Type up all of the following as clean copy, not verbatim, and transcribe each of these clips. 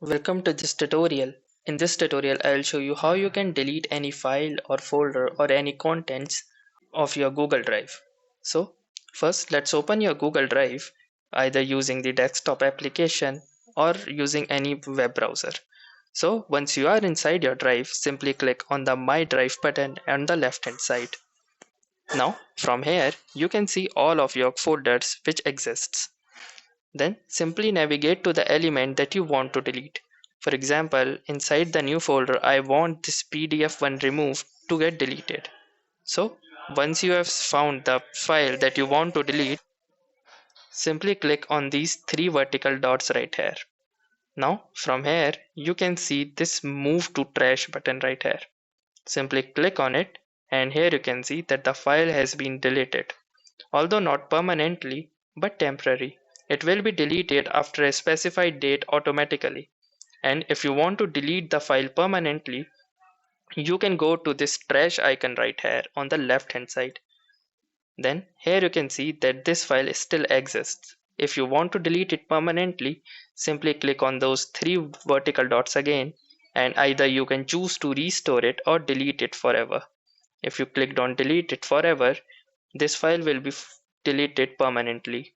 Welcome to this tutorial. In this tutorial, I will show you how you can delete any file or folder or any contents of your Google Drive. So first let's open your Google Drive either using the desktop application or using any web browser. So once you are inside your drive, simply click on the My Drive button on the left hand side. Now from here you can see all of your folders which exists. Then simply navigate to the element that you want to delete. For example, inside the new folder, I want this PDF one removed to get deleted. So once you have found the file that you want to delete, simply click on these three vertical dots right here. Now from here, you can see this move to trash button right here. Simply click on it and here you can see that the file has been deleted. Although not permanently, but temporary. It will be deleted after a specified date automatically. And if you want to delete the file permanently, you can go to this trash icon right here on the left hand side. Then here you can see that this file still exists. If you want to delete it permanently, simply click on those three vertical dots again, and either you can choose to restore it or delete it forever. If you clicked on delete it forever, this file will be deleted permanently.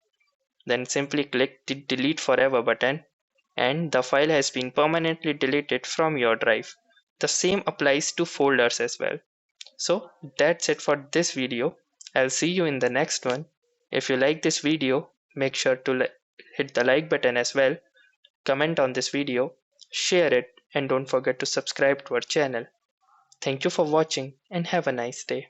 Then simply click the delete forever button and the file has been permanently deleted from your drive. The same applies to folders as well. So that's it for this video. I'll see you in the next one. If you like this video, make sure to hit the like button as well, comment on this video, share it, and don't forget to subscribe to our channel. Thank you for watching and have a nice day.